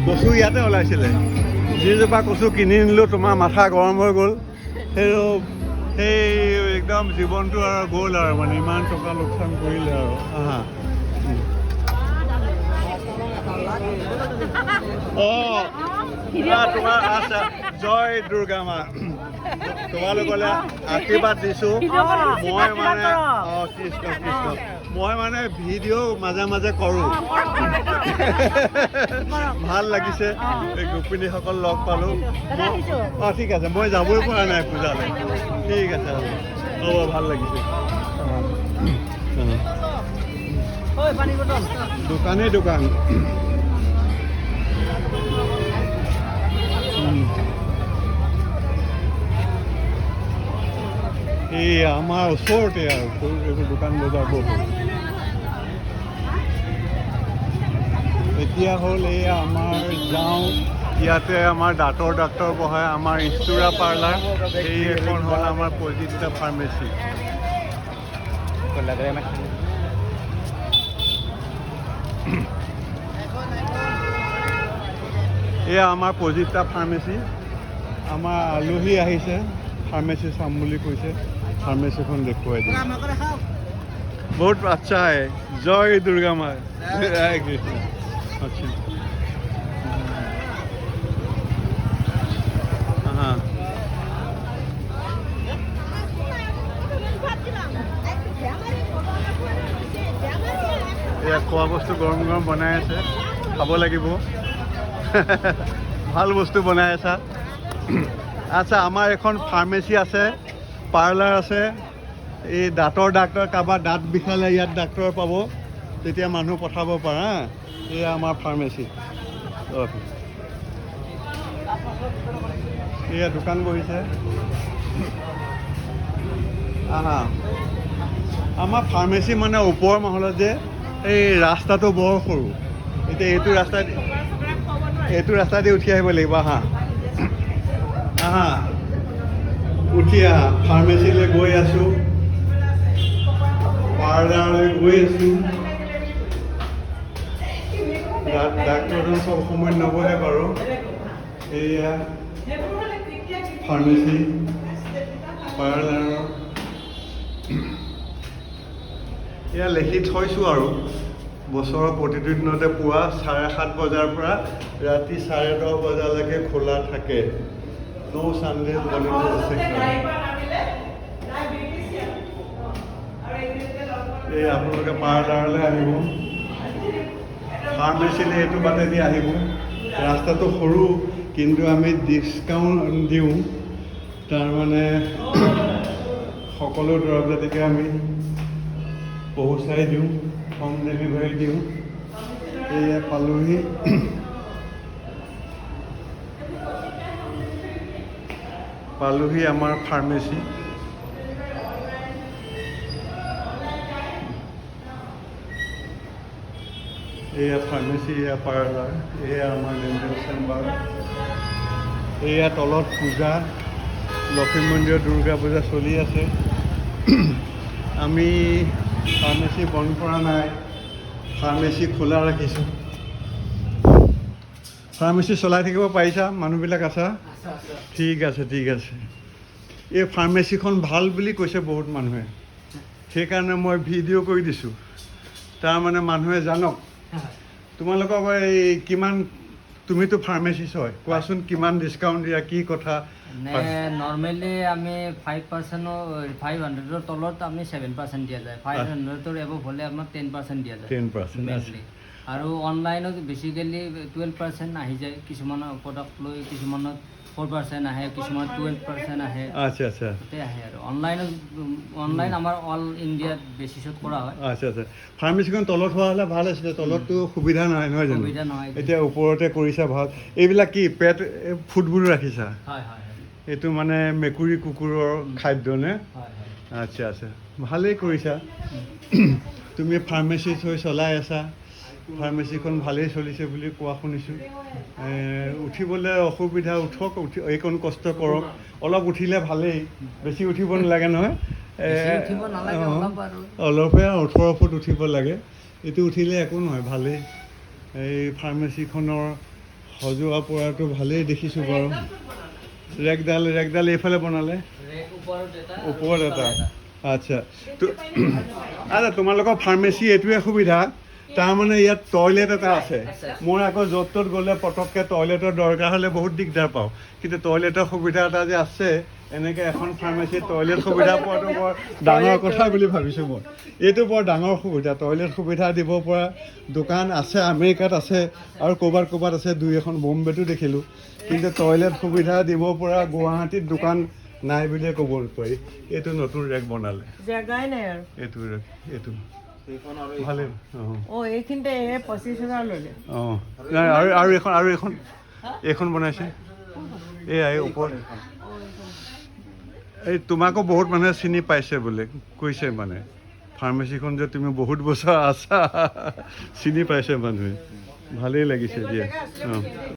কচু ইয়াতে ওলাইছিলে যিজোপা কচু কিনি নিলোঁ তোমাৰ মাথা গৰম হৈ গ'ল সেই একদম জীৱনটো আৰু গ'ল আৰু মানে ইমান টকা লোকচান কৰিলে আৰু তোমাৰ আচ্ছা জয় দুৰ্গা মা তোমালোকলৈ আশীৰ্বাদ দিছোঁ মই মানে কৃষ্ণ মই মানে ভিডিঅ' মাজে মাজে কৰোঁ ভাল লাগিছে এই গোপিনীসকল লগ পালোঁ ঠিক আছে মই যাবই পৰা নাই পূজালৈ ঠিক আছে হ'ব ভাল লাগিছে দোকানেই দোকান এই আমাৰ ওচৰতে আৰু এইবোৰ দোকান বজাৰ বহুত এতিয়া হ'ল এয়া আমাৰ যাওঁ ইয়াতে আমাৰ দাঁতৰ ডাক্তৰ বহাই আমাৰ ইষ্টুৰা পাৰ্লাৰ এই এখন হ'ল আমাৰ পজিটিভা ফাৰ্মেচী এয়া আমাৰ পজিটিভা ফাৰ্মেচী আমাৰ আলহী আহিছে ফাৰ্মেচী চাম বুলি কৈছে ফাৰ্মেচীখন দেখুৱাই দিয়ে বহুত আচ্ছা है জয় দুৰ্গা মা জয় কৃষ্ণ আচ্ছা हाँ এয়া খোৱা বস্তু গৰম গৰম বনাই আছে খাব লাগিব ভাল বস্তু বনাই আছা আচ্ছা আমাৰ এখন ফাৰ্মেচী আছে পাৰ্লাৰ আছে এই দাঁতৰ ডাক্তৰ কাৰোবাৰ দাঁত বিষালে ইয়াত ডাক্তৰ পাব তেতিয়া মানুহ পঠাব পাৰা এয়া আমাৰ ফাৰ্মেচী এয়া দোকান বহিছে আমাৰ ফাৰ্মেচী মানে ওপৰ মহলত যে এই ৰাস্তাটো বৰ সৰু এতিয়া এইটো ৰাস্তা দি উঠি আহিব লাগিব উঠি আহা ফাৰ্মেচীলৈ গৈ আছোঁ পাৰ্লাৰলৈ গৈ আছোঁ ডাক্তৰজন চব সময়ত নবহে বাৰু এয়া ফাৰ্মেচী পাৰ্লাৰৰ এয়া লিখি থৈছোঁ আৰু বছৰৰ প্ৰতিটো দিনতে পুৱা 7:30 বজাৰ পৰা ৰাতি 10:30 বজালৈকে খোলা থাকে নো চানডে এই আপোনালোকে পাৰ্লাৰলৈ আহিব ফাৰ্মেচীলৈ এইটো বাটেদি আহিব ৰাস্তাটো সৰু কিন্তু আমি ডিছকাউণ্ট দিওঁ তাৰমানে সকলো দৰৱ জাতিকে আমি পহুচাই দিওঁ হোম ডেলিভাৰী দিওঁ এয়া পালোহি আমাৰ ফাৰ্মেচী এয়া ফাৰ্মেচী এয়া পাৰ্লাৰ এয়া আমাৰ ডেণ্টেল চেম্বাৰ এয়া তলত পূজা লক্ষ্মী মন্দিৰত দুৰ্গা পূজা চলি আছে আমি ফাৰ্মেচী বন্ধ কৰা নাই ফাৰ্মেচী খোলা ৰাখিছোঁ ফাৰ্মেচী চলাই থাকিব পাৰিছা মানুহবিলাক আছা ঠিক আছে এই ফাৰ্মেচীখন ভাল বুলি কৈছে বহুত মানুহে সেইকাৰণে মই ভিডিঅ' কৰি দিছোঁ তাৰমানে মানুহে জানক তোমালোকক এই কিমান তুমিতো ফাৰ্মেচিষ্ট হয় কোৱাচোন কিমান ডিছকাউণ্ট দিয়া কি কথা নৰ্মেলি আমি 5% 500ৰ তলত আমি 7% দিয়া যায় 500ৰ এবভ হ'লে আমাৰ 10% দিয়া যায় 10% আৰু অনলাইনত বেচিকেলি 12% আহি যায় কিছুমানৰ প্ৰডাক্ট লৈ কিছুমানত 4% আহে কিছুমানত 12% আহে আচ্ছা তাতে আহে আৰু অনলাইন আমাৰ অল ইণ্ডিয়াত বেচিছত কৰা হয় আচ্ছা ফাৰ্মেচীখন তলত হোৱা হ'লে ভাল আছিলে তলততো সুবিধা নহয় জানো সুবিধা নহয় এতিয়া ওপৰতে কৰিছা ভাল এইবিলাক কি পেট ফুডবোৰ ৰাখিছা হয় এইটো মানে মেকুৰী কুকুৰৰ খাদ্য নে আচ্ছা ভালেই কৰিছা তুমি ফাৰ্মেচিষ্ট হৈ চলাই আছা ফাৰ্মেচীখন ভালেই চলিছে বুলি কোৱা শুনিছোঁ উঠিবলৈ অসুবিধা উঠক এইকণ কষ্ট কৰক অলপ উঠিলে ভালেই বেছি উঠিব নালাগে নহয় অলপহে 18 ফুট উঠিব লাগে এইটো উঠিলে একো নহয় ভালেই এই ফাৰ্মেচীখনৰ সজোৱা পৰাটো ভালেই দেখিছোঁ বাৰু। ৰেকডাল এইফালে বনালে, ওপৰত এটা। আচ্ছা আচ্ছা, তোমালোকৰ ফাৰ্মেচী এইটোৱে সুবিধা, তাৰমানে ইয়াত টয়লেট এটা আছে। মোৰ আকৌ য'ত ত'ত গ'লে পটককৈ টয়লেটৰ দৰকাৰ হ'লে বহুত দিগদাৰ পাওঁ, কিন্তু টয়লেটৰ সুবিধা এটা যে আছে, এনেকৈ এখন ফাৰ্মেচীত টয়লেট সুবিধা পোৱাটো বৰ ডাঙৰ কথা বুলি ভাবিছোঁ মই। এইটো বৰ ডাঙৰ সুবিধা, টয়লেট সুবিধা দিব পৰা দোকান আছে। আমেৰিকাত আছে আৰু ক'ৰবাত আছে, দুই এখন বম্বেতো দেখিলোঁ, কিন্তু টয়লেট সুবিধা দিব পৰা গুৱাহাটীত দোকান নাই বুলিয়ে ক'ব পাৰি। এইটো নতুন ৰেক বনালে, জেগাই নাই আৰু। এইটো ৰেক, এইটো ভালেই। অঁ এইখিনিতে 25,000 ল'লে। অঁ আৰু এইখন বনাইছে, এই ওপৰত। এই তোমাকো বহুত মানুহে চিনি পাইছে বোলে, কৈছে মানে ফাৰ্মেচীখন যে তুমি বহুত বছৰ আছা, চিনি পাইছে মানুহে। ভালেই লাগিছে দিয়া। অঁ